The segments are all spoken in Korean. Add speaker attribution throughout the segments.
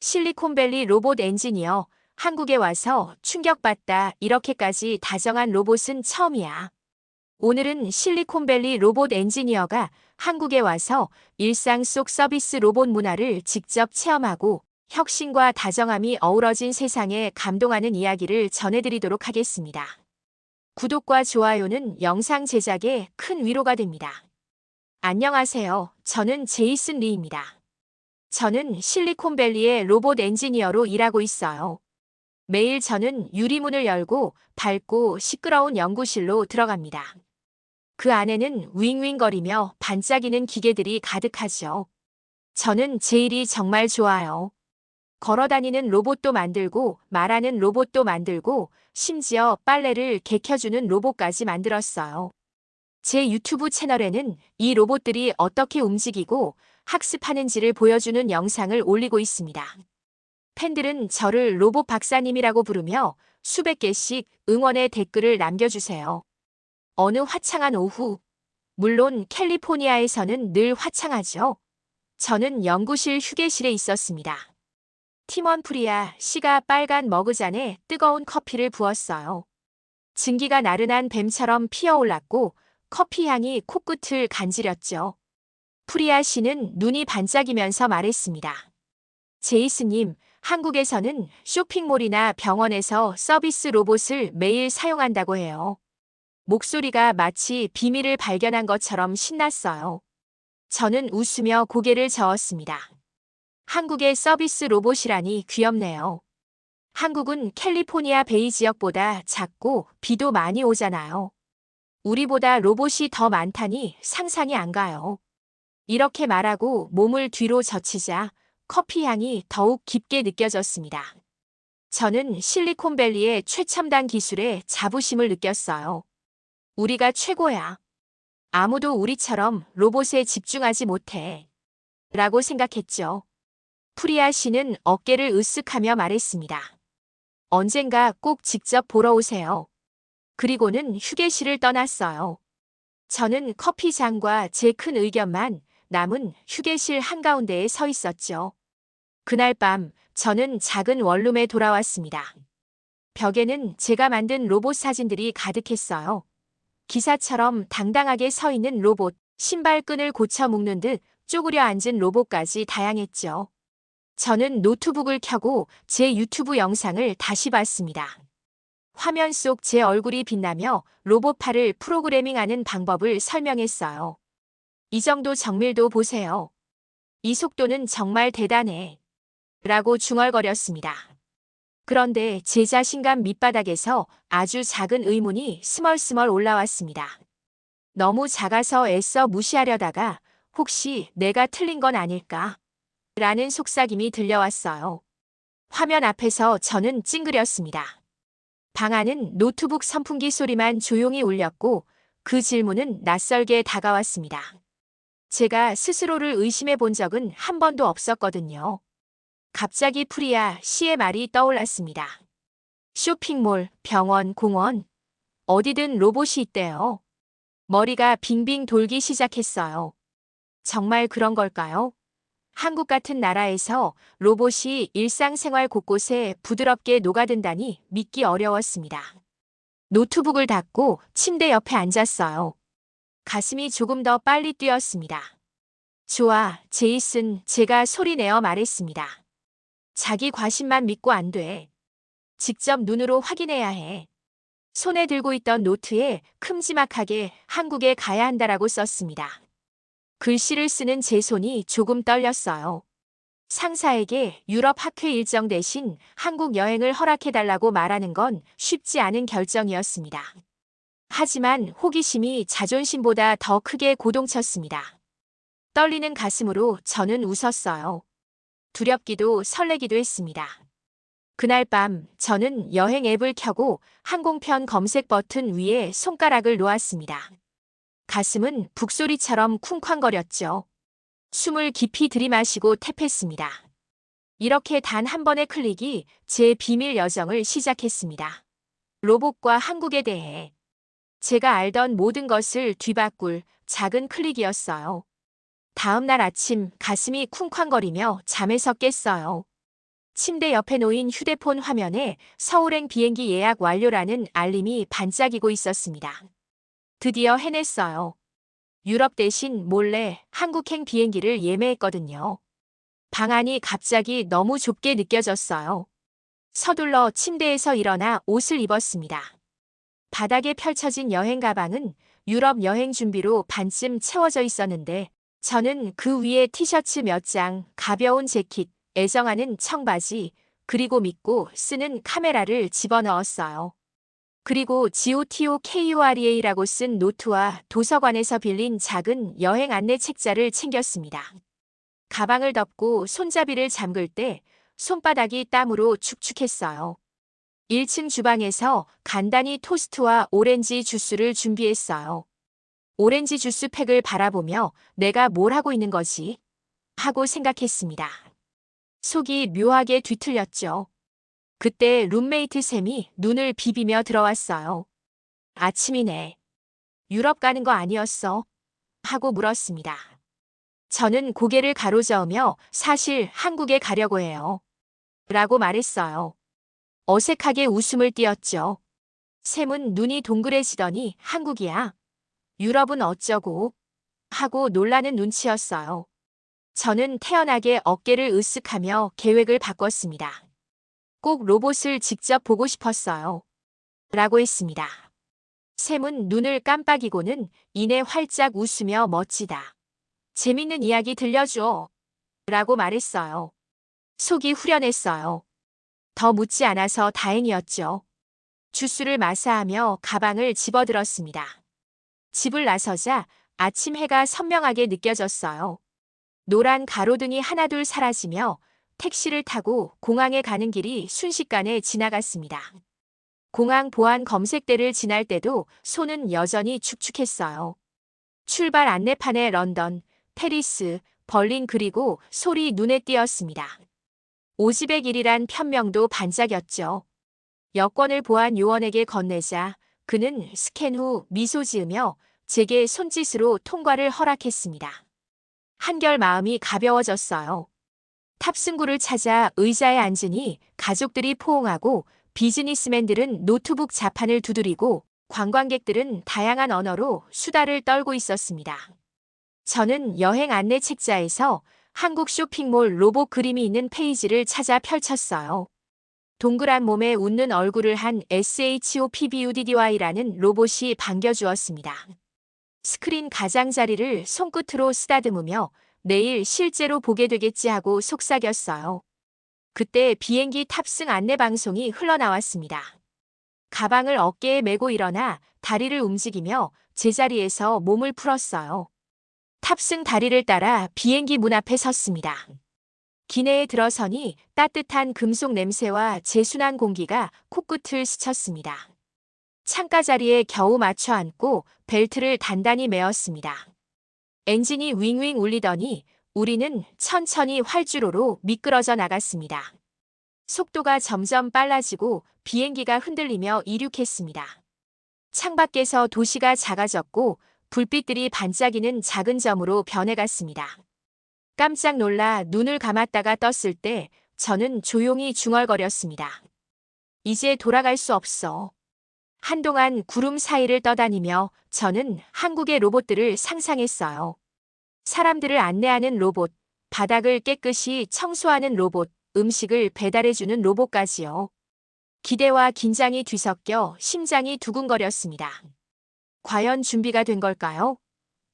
Speaker 1: 실리콘밸리 로봇 엔지니어, 한국에 와서 충격받다 이렇게까지 다정한 로봇은 처음이야. 오늘은 실리콘밸리 로봇 엔지니어가 한국에 와서 일상 속 서비스 로봇 문화를 직접 체험하고 혁신과 다정함이 어우러진 세상에 감동하는 이야기를 전해드리도록 하겠습니다. 구독과 좋아요는 영상 제작에 큰 위로가 됩니다. 안녕하세요. 저는 제이슨 리입니다. 저는 실리콘밸리의 로봇 엔지니어로 일하고 있어요. 매일 저는 유리문을 열고 밝고 시끄러운 연구실로 들어갑니다. 그 안에는 윙윙거리며 반짝이는 기계들이 가득하죠. 저는 제 일이 정말 좋아요. 걸어다니는 로봇도 만들고 말하는 로봇도 만들고 심지어 빨래를 개켜주는 로봇까지 만들었어요. 제 유튜브 채널에는 이 로봇들이 어떻게 움직이고 학습하는지를 보여주는 영상을 올리고 있습니다. 팬들은 저를 로봇 박사님이라고 부르며 수백 개씩 응원의 댓글을 남겨주세요. 어느 화창한 오후, 물론 캘리포니아에서는 늘 화창하죠. 저는 연구실 휴게실에 있었습니다. 팀원 프리아 씨가 빨간 머그잔에 뜨거운 커피를 부었어요. 증기가 나른한 뱀처럼 피어올랐고 커피 향이 코끝을 간지렸죠. 프리아 씨는 눈이 반짝이면서 말했습니다. 제이스님, 한국에서는 쇼핑몰이나 병원에서 서비스 로봇을 매일 사용한다고 해요. 목소리가 마치 비밀을 발견한 것처럼 신났어요. 저는 웃으며 고개를 저었습니다. 한국의 서비스 로봇이라니 귀엽네요. 한국은 캘리포니아 베이 지역보다 작고 비도 많이 오잖아요. 우리보다 로봇이 더 많다니 상상이 안 가요. 이렇게 말하고 몸을 뒤로 젖히자 커피 향이 더욱 깊게 느껴졌습니다. 저는 실리콘밸리의 최첨단 기술에 자부심을 느꼈어요. 우리가 최고야. 아무도 우리처럼 로봇에 집중하지 못해. 라고 생각했죠. 프리아 씨는 어깨를 으쓱하며 말했습니다. 언젠가 꼭 직접 보러 오세요. 그리고는 휴게실을 떠났어요. 저는 커피잔과 제 큰 의견만 남은 휴게실 한가운데에 서 있었죠. 그날 밤 저는 작은 원룸에 돌아왔습니다. 벽에는 제가 만든 로봇 사진들이 가득했어요. 기사처럼 당당하게 서 있는 로봇, 신발끈을 고쳐 묶는 듯 쪼그려 앉은 로봇까지 다양했죠. 저는 노트북을 켜고 제 유튜브 영상을 다시 봤습니다. 화면 속 제 얼굴이 빛나며 로봇팔을 프로그래밍하는 방법을 설명했어요. 이 정도 정밀도 보세요. 이 속도는 정말 대단해. 라고 중얼거렸습니다. 그런데 제 자신감 밑바닥에서 아주 작은 의문이 스멀스멀 올라왔습니다. 너무 작아서 애써 무시하려다가 혹시 내가 틀린 건 아닐까? 라는 속삭임이 들려왔어요. 화면 앞에서 저는 찡그렸습니다. 방 안은 노트북 선풍기 소리만 조용히 울렸고 그 질문은 낯설게 다가왔습니다. 제가 스스로를 의심해 본 적은 한 번도 없었거든요. 갑자기 프리아 씨의 말이 떠올랐습니다. 쇼핑몰, 병원, 공원, 어디든 로봇이 있대요. 머리가 빙빙 돌기 시작했어요. 정말 그런 걸까요? 한국 같은 나라에서 로봇이 일상생활 곳곳에 부드럽게 녹아든다니 믿기 어려웠습니다. 노트북을 닫고 침대 옆에 앉았어요. 가슴이 조금 더 빨리 뛰었습니다. 좋아, 제이슨, 제가 소리내어 말했습니다. 자기 과신만 믿고 안 돼. 직접 눈으로 확인해야 해. 손에 들고 있던 노트에 큼지막하게 한국에 가야 한다라고 썼습니다. 글씨를 쓰는 제 손이 조금 떨렸어요. 상사에게 유럽 학회 일정 대신 한국 여행을 허락해달라고 말하는 건 쉽지 않은 결정이었습니다. 하지만 호기심이 자존심보다 더 크게 고동쳤습니다. 떨리는 가슴으로 저는 웃었어요. 두렵기도 설레기도 했습니다. 그날 밤 저는 여행 앱을 켜고 항공편 검색 버튼 위에 손가락을 놓았습니다. 가슴은 북소리처럼 쿵쾅거렸죠. 숨을 깊이 들이마시고 탭했습니다. 이렇게 단 한 번의 클릭이 제 비밀 여정을 시작했습니다. 로봇과 한국에 대해 제가 알던 모든 것을 뒤바꿀 작은 클릭이었어요. 다음 날 아침 가슴이 쿵쾅거리며 잠에서 깼어요. 침대 옆에 놓인 휴대폰 화면에 서울행 비행기 예약 완료라는 알림이 반짝이고 있었습니다. 드디어 해냈어요. 유럽 대신 몰래 한국행 비행기를 예매했거든요. 방안이 갑자기 너무 좁게 느껴졌어요. 서둘러 침대에서 일어나 옷을 입었습니다. 바닥에 펼쳐진 여행 가방은 유럽 여행 준비로 반쯤 채워져 있었는데 저는 그 위에 티셔츠 몇 장, 가벼운 재킷, 애정하는 청바지, 그리고 믿고 쓰는 카메라를 집어넣었어요. 그리고 GOTOKUREA라고 쓴 노트와 도서관에서 빌린 작은 여행 안내 책자를 챙겼습니다. 가방을 덮고 손잡이를 잠글 때 손바닥이 땀으로 축축했어요. 1층 주방에서 간단히 토스트와 오렌지 주스를 준비했어요. 오렌지 주스 팩을 바라보며 내가 뭘 하고 있는 거지? 하고 생각했습니다. 속이 묘하게 뒤틀렸죠. 그때 룸메이트 샘이 눈을 비비며 들어왔어요. 아침이네. 유럽 가는 거 아니었어? 하고 물었습니다. 저는 고개를 가로저으며 사실 한국에 가려고 해요. 라고 말했어요. 어색하게 웃음을 띄었죠. 샘은 눈이 동그래지더니 한국이야. 유럽은 어쩌고? 하고 놀라는 눈치였어요. 저는 태연하게 어깨를 으쓱하며 계획을 바꿨습니다. 꼭 로봇을 직접 보고 싶었어요. 라고 했습니다. 샘은 눈을 깜빡이고는 이내 활짝 웃으며 멋지다. 재밌는 이야기 들려줘. 라고 말했어요. 속이 후련했어요. 더 묻지 않아서 다행이었죠. 주스를 마사하며 가방을 집어들었습니다. 집을 나서자 아침 해가 선명하게 느껴졌어요. 노란 가로등이 하나둘 사라지며 택시를 타고 공항에 가는 길이 순식간에 지나갔습니다. 공항 보안 검색대를 지날 때도 손은 여전히 축축했어요. 출발 안내판에 런던, 페리스, 벌린 그리고 솔이 눈에 띄었습니다. 오지백일이란 편명도 반짝였죠. 여권을 보안 요원에게 건네자 그는 스캔 후 미소 지으며 제게 손짓으로 통과를 허락했습니다. 한결 마음이 가벼워졌어요. 탑승구를 찾아 의자에 앉으니 가족들이 포옹하고 비즈니스맨들은 노트북 자판을 두드리고 관광객들은 다양한 언어로 수다를 떨고 있었습니다. 저는 여행 안내 책자에서 한국 쇼핑몰 로봇 그림이 있는 페이지를 찾아 펼쳤어요. 동그란 몸에 웃는 얼굴을 한 SHOPBUDDY라는 로봇이 반겨주었습니다. 스크린 가장자리를 손끝으로 쓰다듬으며 내일 실제로 보게 되겠지 하고 속삭였어요. 그때 비행기 탑승 안내 방송이 흘러나왔습니다. 가방을 어깨에 메고 일어나 다리를 움직이며 제자리에서 몸을 풀었어요. 탑승 다리를 따라 비행기 문 앞에 섰습니다. 기내에 들어서니 따뜻한 금속 냄새와 제순한 공기가 코끝을 스쳤습니다. 창가 자리에 겨우 맞춰 앉고 벨트를 단단히 메었습니다. 엔진이 윙윙 울리더니 우리는 천천히 활주로로 미끄러져 나갔습니다. 속도가 점점 빨라지고 비행기가 흔들리며 이륙했습니다. 창밖에서 도시가 작아졌고 불빛들이 반짝이는 작은 점으로 변해갔습니다. 깜짝 놀라 눈을 감았다가 떴을 때 저는 조용히 중얼거렸습니다. 이제 돌아갈 수 없어. 한동안 구름 사이를 떠다니며 저는 한국의 로봇들을 상상했어요. 사람들을 안내하는 로봇, 바닥을 깨끗이 청소하는 로봇, 음식을 배달해주는 로봇까지요. 기대와 긴장이 뒤섞여 심장이 두근거렸습니다. 과연 준비가 된 걸까요?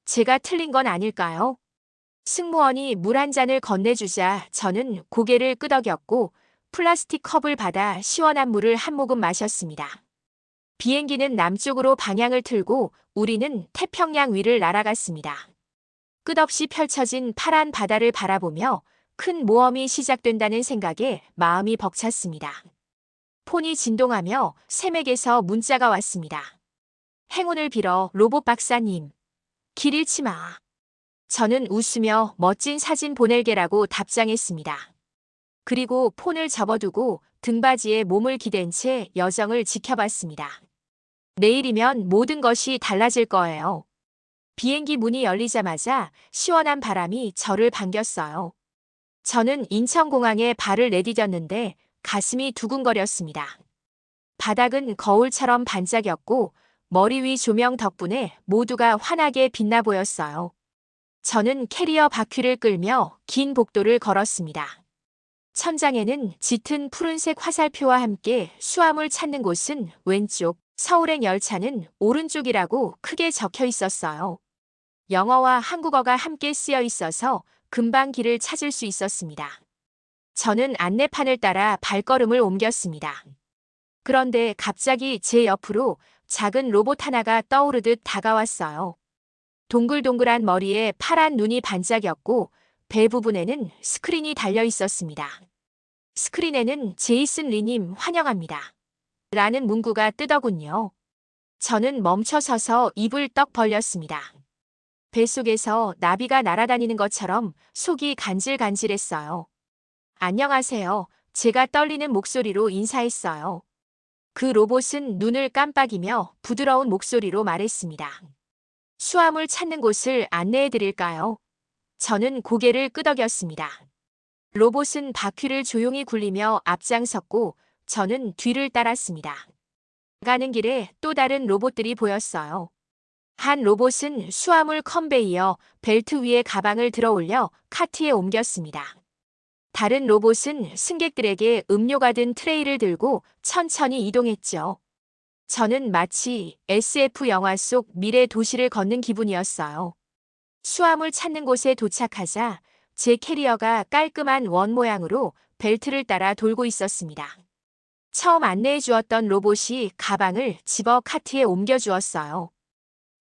Speaker 1: 제가 틀린 건 아닐까요? 승무원이 물 한 잔을 건네주자 저는 고개를 끄덕였고 플라스틱 컵을 받아 시원한 물을 한 모금 마셨습니다. 비행기는 남쪽으로 방향을 틀고 우리는 태평양 위를 날아갔습니다. 끝없이 펼쳐진 파란 바다를 바라보며 큰 모험이 시작된다는 생각에 마음이 벅찼습니다. 폰이 진동하며 샘에게서 문자가 왔습니다. 행운을 빌어 로봇 박사님. 길 잃지 마. 저는 웃으며 멋진 사진 보낼게라고 답장했습니다. 그리고 폰을 접어두고 등받이에 몸을 기댄 채 여정을 지켜봤습니다. 내일이면 모든 것이 달라질 거예요. 비행기 문이 열리자마자 시원한 바람이 저를 반겼어요. 저는 인천공항에 발을 내디뎠는데 가슴이 두근거렸습니다. 바닥은 거울처럼 반짝였고 머리 위 조명 덕분에 모두가 환하게 빛나 보였어요. 저는 캐리어 바퀴를 끌며 긴 복도를 걸었습니다. 천장에는 짙은 푸른색 화살표와 함께 수화물 찾는 곳은 왼쪽, 서울행 열차는 오른쪽이라고 크게 적혀 있었어요. 영어와 한국어가 함께 쓰여 있어서 금방 길을 찾을 수 있었습니다. 저는 안내판을 따라 발걸음을 옮겼습니다. 그런데 갑자기 제 옆으로 작은 로봇 하나가 떠오르듯 다가왔어요. 동글동글한 머리에 파란 눈이 반짝였고 배 부분에는 스크린이 달려 있었습니다. 스크린에는 제이슨 리님 환영합니다. 라는 문구가 뜨더군요. 저는 멈춰서서 입을 떡 벌렸습니다. 뱃속에서 나비가 날아다니는 것처럼 속이 간질간질했어요. 안녕하세요. 제가 떨리는 목소리로 인사했어요. 그 로봇은 눈을 깜빡이며 부드러운 목소리로 말했습니다. 수화물 찾는 곳을 안내해 드릴까요? 저는 고개를 끄덕였습니다. 로봇은 바퀴를 조용히 굴리며 앞장섰고 저는 뒤를 따랐습니다. 가는 길에 또 다른 로봇들이 보였어요. 한 로봇은 수화물 컨베이어 벨트 위에 가방을 들어 올려 카트에 옮겼습니다. 다른 로봇은 승객들에게 음료가 든 트레이를 들고 천천히 이동했죠. 저는 마치 SF 영화 속 미래 도시를 걷는 기분이었어요. 수화물 찾는 곳에 도착하자 제 캐리어가 깔끔한 원 모양으로 벨트를 따라 돌고 있었습니다. 처음 안내해 주었던 로봇이 가방을 집어 카트에 옮겨 주었어요.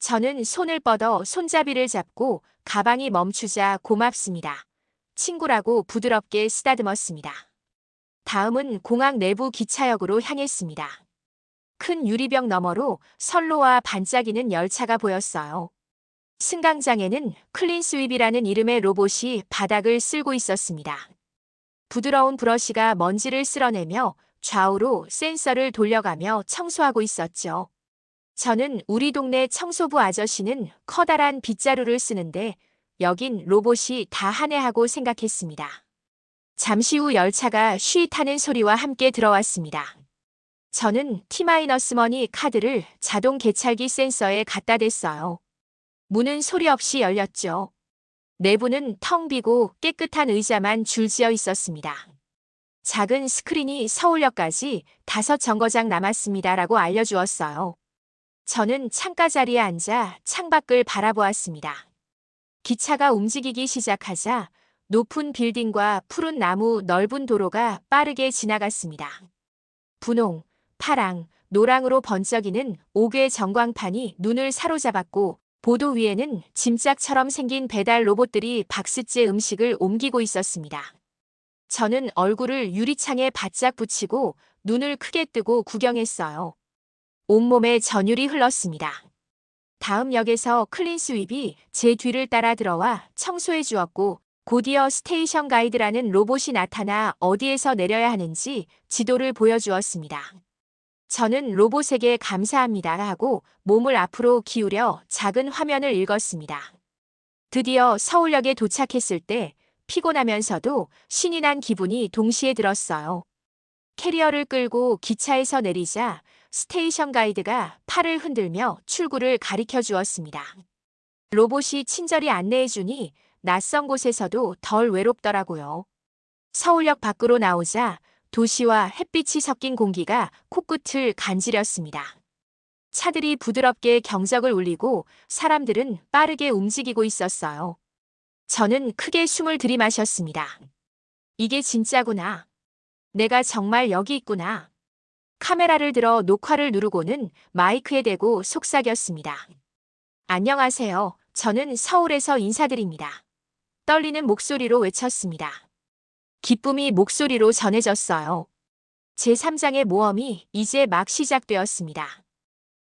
Speaker 1: 저는 손을 뻗어 손잡이를 잡고 가방이 멈추자 고맙습니다. 친구라고 부드럽게 쓰다듬었습니다. 다음은 공항 내부 기차역으로 향했습니다. 큰 유리벽 너머로 선로와 반짝이는 열차가 보였어요. 승강장에는 클린스윕이라는 이름의 로봇이 바닥을 쓸고 있었습니다. 부드러운 브러쉬가 먼지를 쓸어내며 좌우로 센서를 돌려가며 청소하고 있었죠. 저는 우리 동네 청소부 아저씨는 커다란 빗자루를 쓰는데 여긴 로봇이 다 하네 하고 생각했습니다. 잠시 후 열차가 쉬 타는 소리와 함께 들어왔습니다. 저는 T-머니 카드를 자동 개찰기 센서에 갖다 댔어요. 문은 소리 없이 열렸죠. 내부는 텅 비고 깨끗한 의자만 줄지어 있었습니다. 작은 스크린이 서울역까지 5정거장 남았습니다라고 알려주었어요. 저는 창가 자리에 앉아 창밖을 바라보았습니다. 기차가 움직이기 시작하자 높은 빌딩과 푸른 나무 넓은 도로가 빠르게 지나갔습니다. 분홍, 파랑, 노랑으로 번쩍이는 5개 전광판이 눈을 사로잡았고 보도 위에는 짐짝처럼 생긴 배달 로봇들이 박스째 음식을 옮기고 있었습니다. 저는 얼굴을 유리창에 바짝 붙이고 눈을 크게 뜨고 구경했어요. 온몸에 전율이 흘렀습니다. 다음 역에서 클린스윕이 제 뒤를 따라 들어와 청소해 주었고 곧이어 스테이션 가이드라는 로봇이 나타나 어디에서 내려야 하는지 지도를 보여주었습니다. 저는 로봇에게 감사합니다 하고 몸을 앞으로 기울여 작은 화면을 읽었습니다. 드디어 서울역에 도착했을 때 피곤하면서도 신이 난 기분이 동시에 들었어요. 캐리어를 끌고 기차에서 내리자 스테이션 가이드가 팔을 흔들며 출구를 가리켜 주었습니다. 로봇이 친절히 안내해 주니 낯선 곳에서도 덜 외롭더라고요. 서울역 밖으로 나오자 도시와 햇빛이 섞인 공기가 코끝을 간지렸습니다. 차들이 부드럽게 경적을 울리고 사람들은 빠르게 움직이고 있었어요. 저는 크게 숨을 들이마셨습니다. 이게 진짜구나. 내가 정말 여기 있구나. 카메라를 들어 녹화를 누르고는 마이크에 대고 속삭였습니다. 안녕하세요. 저는 서울에서 인사드립니다. 떨리는 목소리로 외쳤습니다. 기쁨이 목소리로 전해졌어요. 제3장의 모험이 이제 막 시작되었습니다.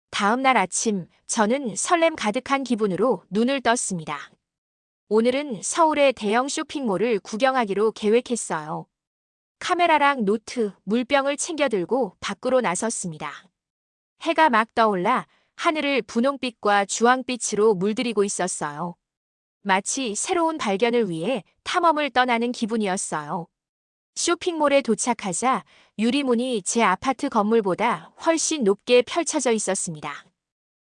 Speaker 1: 다음 날 아침, 저는 설렘 가득한 기분으로 눈을 떴습니다. 오늘은 서울의 대형 쇼핑몰을 구경하기로 계획했어요. 카메라랑 노트, 물병을 챙겨 들고 밖으로 나섰습니다. 해가 막 떠올라 하늘을 분홍빛과 주황빛으로 물들이고 있었어요. 마치 새로운 발견을 위해 탐험을 떠나는 기분이었어요. 쇼핑몰에 도착하자 유리문이 제 아파트 건물보다 훨씬 높게 펼쳐져 있었습니다.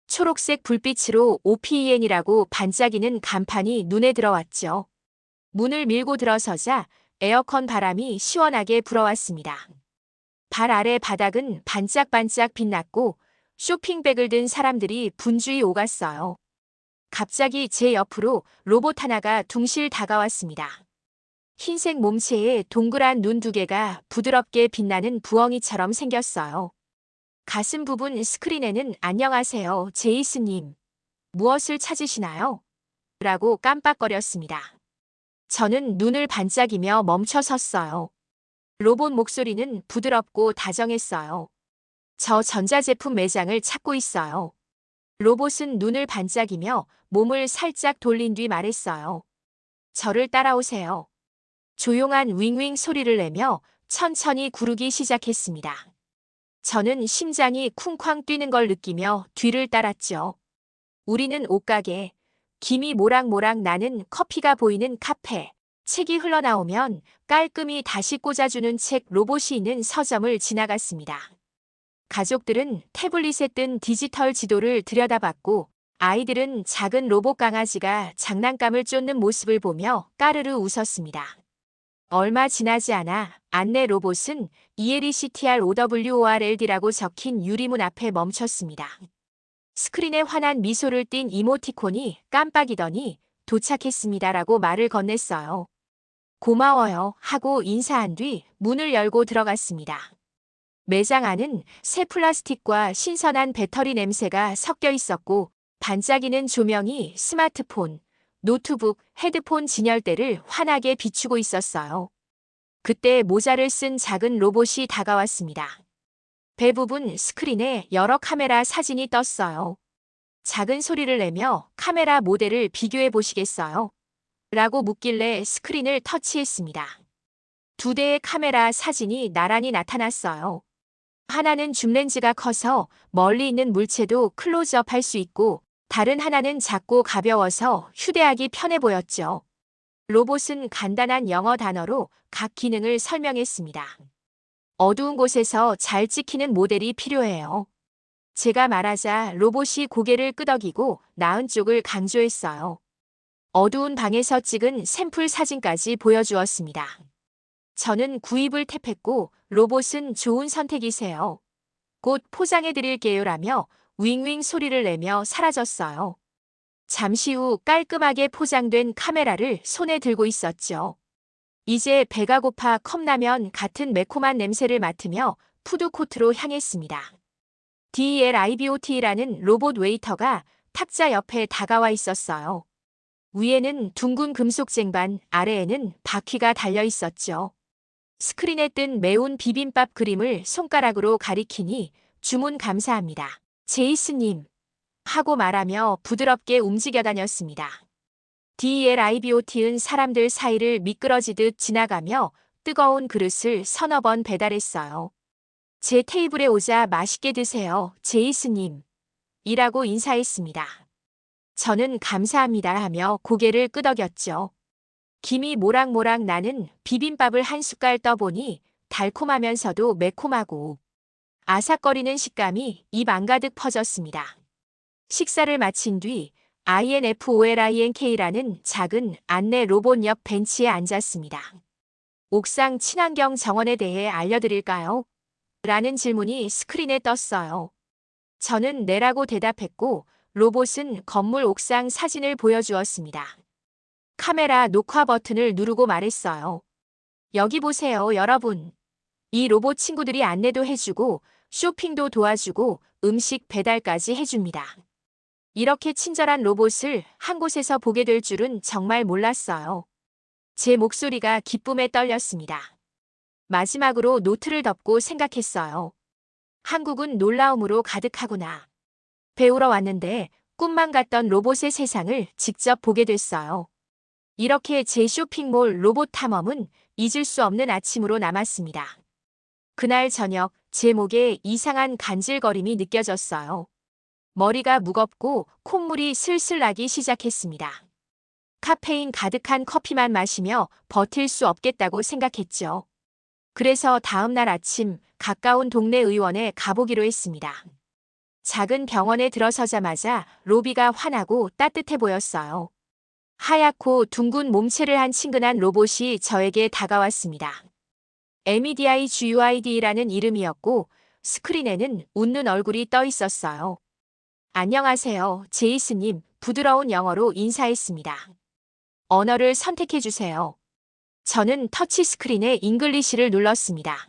Speaker 1: 초록색 불빛으로 OPEN이라고 반짝이는 간판이 눈에 들어왔죠. 문을 밀고 들어서자 에어컨 바람이 시원하게 불어왔습니다. 발 아래 바닥은 반짝반짝 빛났고 쇼핑백을 든 사람들이 분주히 오갔어요. 갑자기 제 옆으로 로봇 하나가 둥실 다가왔습니다. 흰색 몸체에 동그란 눈 두 개가 부드럽게 빛나는 부엉이처럼 생겼어요. 가슴 부분 스크린에는 안녕하세요, 제이스님. 무엇을 찾으시나요? 라고 깜빡거렸습니다. 저는 눈을 반짝이며 멈춰 섰어요. 로봇 목소리는 부드럽고 다정했어요. 저 전자제품 매장을 찾고 있어요. 로봇은 눈을 반짝이며 몸을 살짝 돌린 뒤 말했어요. 저를 따라오세요. 조용한 윙윙 소리를 내며 천천히 구르기 시작했습니다. 저는 심장이 쿵쾅 뛰는 걸 느끼며 뒤를 따랐죠. 우리는 옷가게, 김이 모락모락 나는 커피가 보이는 카페, 책이 흘러나오면 깔끔히 다시 꽂아주는 책 로봇이 있는 서점을 지나갔습니다. 가족들은 태블릿에 뜬 디지털 지도를 들여다봤고 아이들은 작은 로봇 강아지가 장난감을 쫓는 모습을 보며 까르르 웃었습니다. 얼마 지나지 않아 안내 로봇은 ELECTROWORLD라고 적힌 유리문 앞에 멈췄습니다. 스크린에 환한 미소를 띤 이모티콘이 깜빡이더니 도착했습니다라고 말을 건넸어요. 고마워요 하고 인사한 뒤 문을 열고 들어갔습니다. 매장 안은 새 플라스틱과 신선한 배터리 냄새가 섞여 있었고 반짝이는 조명이 스마트폰, 노트북, 헤드폰 진열대를 환하게 비추고 있었어요. 그때 모자를 쓴 작은 로봇이 다가왔습니다. 배 부분 스크린에 여러 카메라 사진이 떴어요. 작은 소리를 내며 카메라 모델을 비교해 보시겠어요? 라고 묻길래 스크린을 터치했습니다. 두 대의 카메라 사진이 나란히 나타났어요. 하나는 줌렌즈가 커서 멀리 있는 물체도 클로즈업 할 수 있고 다른 하나는 작고 가벼워서 휴대하기 편해 보였죠. 로봇은 간단한 영어 단어로 각 기능을 설명했습니다. 어두운 곳에서 잘 찍히는 모델이 필요해요. 제가 말하자 로봇이 고개를 끄덕이고 나은 쪽을 강조했어요. 어두운 방에서 찍은 샘플 사진까지 보여주었습니다. 저는 구입을 탭했고 로봇은 좋은 선택이세요. 곧 포장해 드릴게요라며 윙윙 소리를 내며 사라졌어요. 잠시 후 깔끔하게 포장된 카메라를 손에 들고 있었죠. 이제 배가 고파 컵라면 같은 매콤한 냄새를 맡으며 푸드코트로 향했습니다. DLIBOT라는 로봇 웨이터가 탁자 옆에 다가와 있었어요. 위에는 둥근 금속 쟁반, 아래에는 바퀴가 달려 있었죠. 스크린에 뜬 매운 비빔밥 그림을 손가락으로 가리키니 주문 감사합니다. 제이스님. 하고 말하며 부드럽게 움직여 다녔습니다. DLIBOT은 사람들 사이를 미끄러지듯 지나가며 뜨거운 그릇을 서너 번 배달했어요. 제 테이블에 오자 맛있게 드세요, 제이스님. 이라고 인사했습니다. 저는 감사합니다 하며 고개를 끄덕였죠. 김이 모락모락 나는 비빔밥을 한 숟갈 떠보니 달콤하면서도 매콤하고 아삭거리는 식감이 입 안가득 퍼졌습니다. 식사를 마친 뒤 INFOLINK라는 작은 안내 로봇 옆 벤치에 앉았습니다. 옥상 친환경 정원에 대해 알려드릴까요? 라는 질문이 스크린에 떴어요. 저는 네라고 대답했고 로봇은 건물 옥상 사진을 보여주었습니다. 카메라 녹화 버튼을 누르고 말했어요. 여기 보세요, 여러분. 이 로봇 친구들이 안내도 해주고 쇼핑도 도와주고 음식 배달까지 해줍니다. 이렇게 친절한 로봇을 한 곳에서 보게 될 줄은 정말 몰랐어요. 제 목소리가 기쁨에 떨렸습니다. 마지막으로 노트를 덮고 생각했어요. 한국은 놀라움으로 가득하구나. 배우러 왔는데 꿈만 같던 로봇의 세상을 직접 보게 됐어요. 이렇게 제 쇼핑몰 로봇 탐험은 잊을 수 없는 아침으로 남았습니다. 그날 저녁 제 목에 이상한 간질거림이 느껴졌어요. 머리가 무겁고 콧물이 슬슬 나기 시작했습니다. 카페인 가득한 커피만 마시며 버틸 수 없겠다고 생각했죠. 그래서 다음 날 아침 가까운 동네 의원에 가보기로 했습니다. 작은 병원에 들어서자마자 로비가 환하고 따뜻해 보였어요. 하얗고 둥근 몸체를 한 친근한 로봇이 저에게 다가왔습니다. MEDI GUID라는 이름이었고 스크린에는 웃는 얼굴이 떠 있었어요. 안녕하세요, 제이스님. 부드러운 영어로 인사했습니다. 언어를 선택해 주세요. 저는 터치 스크린에 잉글리시를 눌렀습니다.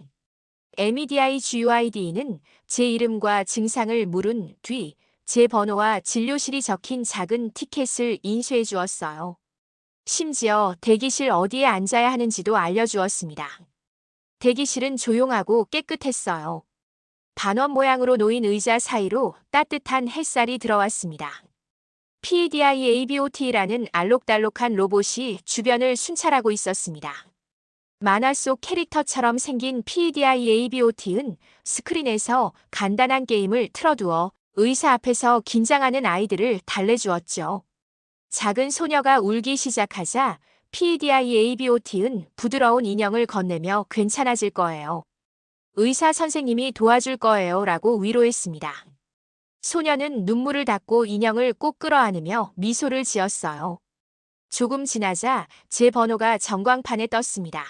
Speaker 1: MEDI GUID는 제 이름과 증상을 물은 뒤 제 번호와 진료실이 적힌 작은 티켓을 인쇄해 주었어요. 심지어 대기실 어디에 앉아야 하는지도 알려주었습니다. 대기실은 조용하고 깨끗했어요. 반원 모양으로 놓인 의자 사이로 따뜻한 햇살이 들어왔습니다. PEDI-ABOT라는 알록달록한 로봇이 주변을 순찰하고 있었습니다. 만화 속 캐릭터처럼 생긴 PEDI-ABOT는 스크린에서 간단한 게임을 틀어두어 의사 앞에서 긴장하는 아이들을 달래주었죠. 작은 소녀가 울기 시작하자 PEDI-ABOT는 부드러운 인형을 건네며 괜찮아질 거예요. 의사 선생님이 도와줄 거예요 라고 위로했습니다. 소녀는 눈물을 닦고 인형을 꼭 끌어안으며 미소를 지었어요. 조금 지나자 제 번호가 전광판에 떴습니다.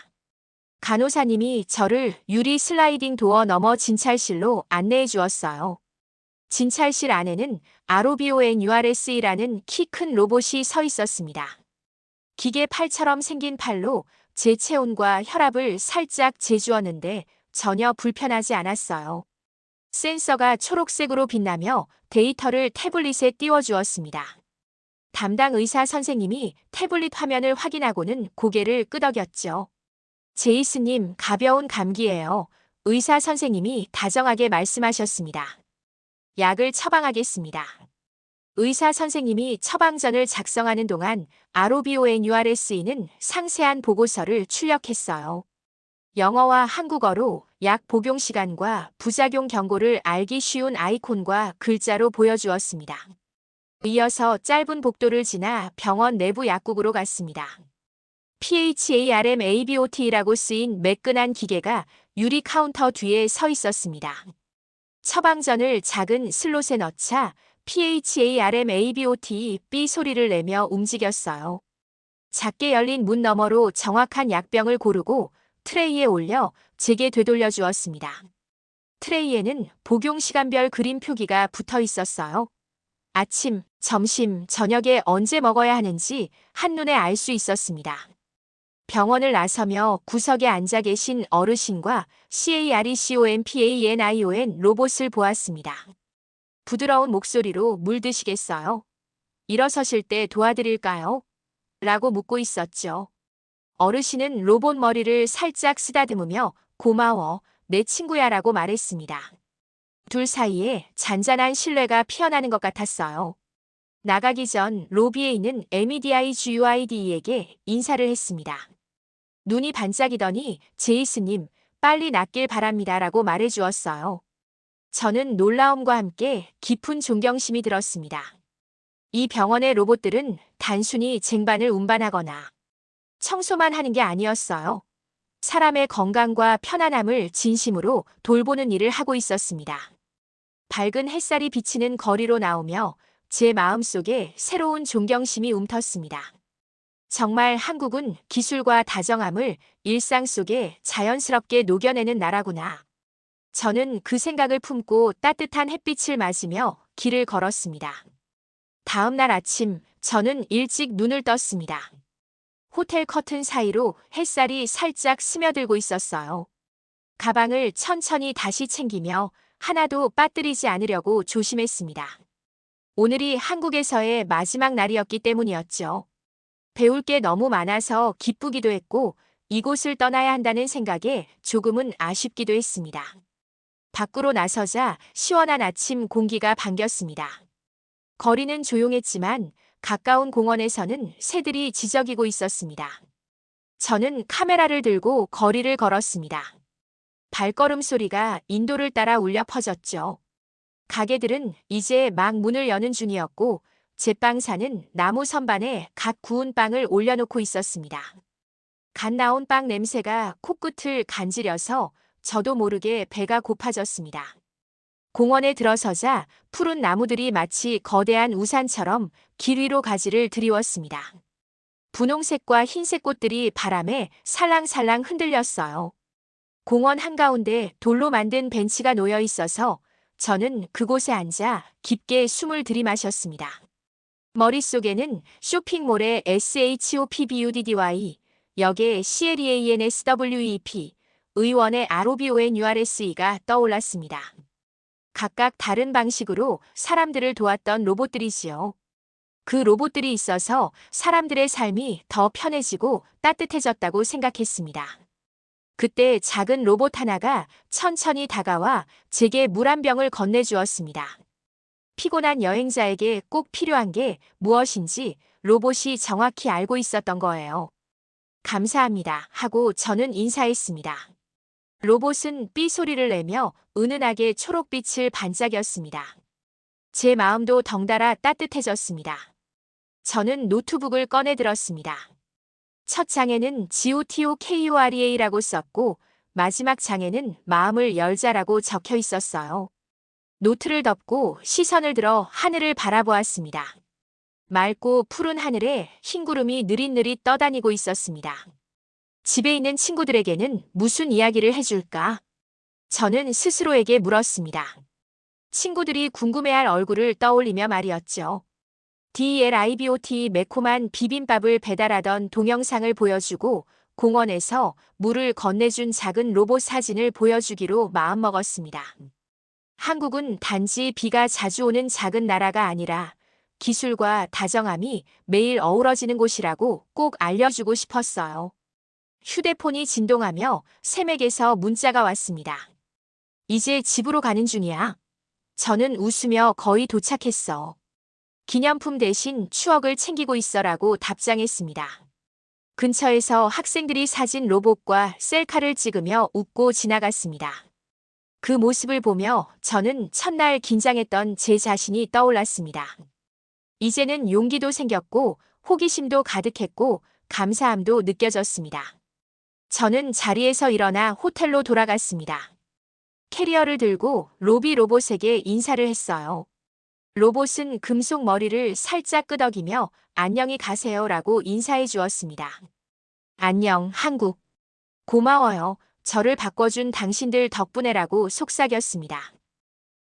Speaker 1: 간호사님이 저를 유리 슬라이딩 도어 너머 진찰실로 안내해 주었어요. 진찰실 안에는 ROBONURS이라는 키 큰 로봇이 서 있었습니다. 기계 팔처럼 생긴 팔로 제 체온과 혈압을 살짝 재주었는데 전혀 불편하지 않았어요. 센서가 초록색으로 빛나며 데이터를 태블릿에 띄워주었습니다. 담당 의사 선생님이 태블릿 화면을 확인하고는 고개를 끄덕였죠. 제이스님, 가벼운 감기예요. 의사 선생님이 다정하게 말씀하셨습니다. 약을 처방하겠습니다. 의사 선생님이 처방전을 작성하는 동안 ROBONURS는 상세한 보고서를 출력했어요. 영어와 한국어로 약 복용 시간과 부작용 경고를 알기 쉬운 아이콘과 글자로 보여주었습니다. 이어서 짧은 복도를 지나 병원 내부 약국으로 갔습니다. PHARMABOT라고 쓰인 매끈한 기계가 유리 카운터 뒤에 서 있었습니다. 처방전을 작은 슬롯에 넣자 PHARMABOT 삐 소리를 내며 움직였어요. 작게 열린 문 너머로 정확한 약병을 고르고 트레이에 올려 제게 되돌려 주었습니다. 트레이에는 복용 시간별 그림 표기가 붙어 있었어요. 아침, 점심, 저녁에 언제 먹어야 하는지 한눈에 알 수 있었습니다. 병원을 나서며 구석에 앉아 계신 어르신과 CARECOMPANION 로봇을 보았습니다. 부드러운 목소리로 물 드시겠어요? 일어서실 때 도와드릴까요? 라고 묻고 있었죠. 어르신은 로봇 머리를 살짝 쓰다듬으며 고마워, 내 친구야 라고 말했습니다. 둘 사이에 잔잔한 신뢰가 피어나는 것 같았어요. 나가기 전 로비에 있는 MEDI GUID에게 인사를 했습니다. 눈이 반짝이더니 제이스님, 빨리 낫길 바랍니다 라고 말해주었어요. 저는 놀라움과 함께 깊은 존경심이 들었습니다. 이 병원의 로봇들은 단순히 쟁반을 운반하거나 청소만 하는 게 아니었어요. 사람의 건강과 편안함을 진심으로 돌보는 일을 하고 있었습니다. 밝은 햇살이 비치는 거리로 나오며 제 마음속에 새로운 존경심이 움텄습니다. 정말 한국은 기술과 다정함을 일상 속에 자연스럽게 녹여내는 나라구나. 저는 그 생각을 품고 따뜻한 햇빛을 맞으며 길을 걸었습니다. 다음 날 아침, 저는 일찍 눈을 떴습니다. 호텔 커튼 사이로 햇살이 살짝 스며들고 있었어요. 가방을 천천히 다시 챙기며 하나도 빠뜨리지 않으려고 조심했습니다. 오늘이 한국에서의 마지막 날이었기 때문이었죠. 배울 게 너무 많아서 기쁘기도 했고 이곳을 떠나야 한다는 생각에 조금은 아쉽기도 했습니다. 밖으로 나서자 시원한 아침 공기가 반겼습니다. 거리는 조용했지만 가까운 공원에서는 새들이 지저귀고 있었습니다. 저는 카메라를 들고 거리를 걸었습니다. 발걸음 소리가 인도를 따라 울려 퍼졌죠. 가게들은 이제 막 문을 여는 중이었고 제빵사는 나무 선반에 갓 구운 빵을 올려놓고 있었습니다. 갓 나온 빵 냄새가 코끝을 간지려서 저도 모르게 배가 고파졌습니다. 공원에 들어서자 푸른 나무들이 마치 거대한 우산처럼 길 위로 가지를 드리웠습니다. 분홍색과 흰색 꽃들이 바람에 살랑살랑 흔들렸어요. 공원 한가운데 돌로 만든 벤치가 놓여 있어서 저는 그곳에 앉아 깊게 숨을 들이마셨습니다. 머릿속에는 쇼핑몰의 SHOPBUDDY, 역의 CLEANSWEP, 의원의 ROBONURSE가 떠올랐습니다. 각각 다른 방식으로 사람들을 도왔던 로봇들이지요. 그 로봇들이 있어서 사람들의 삶이 더 편해지고 따뜻해졌다고 생각했습니다. 그때 작은 로봇 하나가 천천히 다가와 제게 물 한 병을 건네주었습니다. 피곤한 여행자에게 꼭 필요한 게 무엇인지 로봇이 정확히 알고 있었던 거예요. 감사합니다 하고 저는 인사했습니다. 로봇은 삐 소리를 내며 은은하게 초록빛을 반짝였습니다. 제 마음도 덩달아 따뜻해졌습니다. 저는 노트북을 꺼내 들었습니다. 첫 장에는 GOTOKUREA라고 썼고 마지막 장에는 마음을 열자라고 적혀 있었어요. 노트를 덮고 시선을 들어 하늘을 바라보았습니다. 맑고 푸른 하늘에 흰 구름이 느릿느릿 떠다니고 있었습니다. 집에 있는 친구들에게는 무슨 이야기를 해줄까? 저는 스스로에게 물었습니다. 친구들이 궁금해할 얼굴을 떠올리며 말이었죠. DLIBOT 매콤한 비빔밥을 배달하던 동영상을 보여주고 공원에서 물을 건네준 작은 로봇 사진을 보여주기로 마음먹었습니다. 한국은 단지 비가 자주 오는 작은 나라가 아니라 기술과 다정함이 매일 어우러지는 곳이라고 꼭 알려주고 싶었어요. 휴대폰이 진동하며 새맥에서 문자가 왔습니다. 이제 집으로 가는 중이야. 저는 웃으며 거의 도착했어. 기념품 대신 추억을 챙기고 있어라고 답장했습니다. 근처에서 학생들이 사진 로봇과 셀카를 찍으며 웃고 지나갔습니다. 그 모습을 보며 저는 첫날 긴장했던 제 자신이 떠올랐습니다. 이제는 용기도 생겼고 호기심도 가득했고 감사함도 느껴졌습니다. 저는 자리에서 일어나 호텔로 돌아갔습니다. 캐리어를 들고 로비 로봇에게 인사를 했어요. 로봇은 금속 머리를 살짝 끄덕이며 안녕히 가세요라고 인사해 주었습니다. 안녕, 한국. 고마워요. 저를 바꿔준 당신들 덕분에라고 속삭였습니다.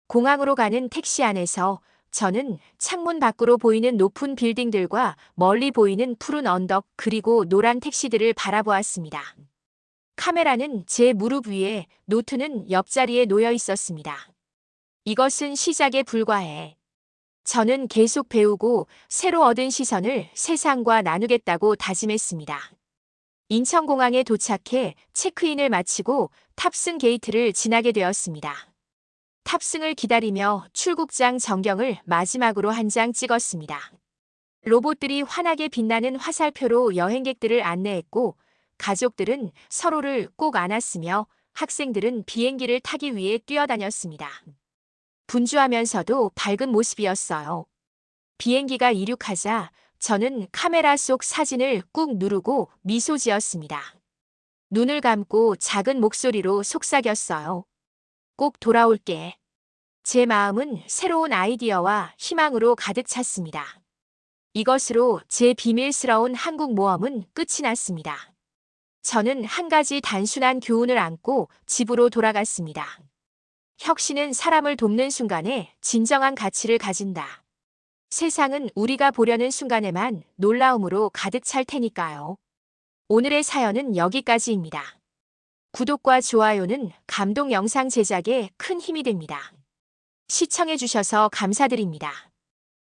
Speaker 1: 공항으로 가는 택시 안에서 저는 창문 밖으로 보이는 높은 빌딩들과 멀리 보이는 푸른 언덕 그리고 노란 택시들을 바라보았습니다. 카메라는 제 무릎 위에, 노트는 옆자리에 놓여 있었습니다. 이것은 시작에 불과해. 저는 계속 배우고 새로 얻은 시선을 세상과 나누겠다고 다짐했습니다. 인천공항에 도착해 체크인을 마치고 탑승 게이트를 지나게 되었습니다. 탑승을 기다리며 출국장 전경을 마지막으로 한 장 찍었습니다. 로봇들이 환하게 빛나는 화살표로 여행객들을 안내했고 가족들은 서로를 꼭 안았으며 학생들은 비행기를 타기 위해 뛰어다녔습니다. 분주하면서도 밝은 모습이었어요. 비행기가 이륙하자 저는 카메라 속 사진을 꾹 누르고 미소 지었습니다. 눈을 감고 작은 목소리로 속삭였어요. 꼭 돌아올게. 제 마음은 새로운 아이디어와 희망으로 가득 찼습니다. 이것으로 제 비밀스러운 한국 모험은 끝이 났습니다. 저는 한 가지 단순한 교훈을 안고 집으로 돌아갔습니다. 혁신은 사람을 돕는 순간에 진정한 가치를 가진다. 세상은 우리가 보려는 순간에만 놀라움으로 가득 찰 테니까요. 오늘의 사연은 여기까지입니다. 구독과 좋아요는 감동 영상 제작에 큰 힘이 됩니다. 시청해주셔서 감사드립니다.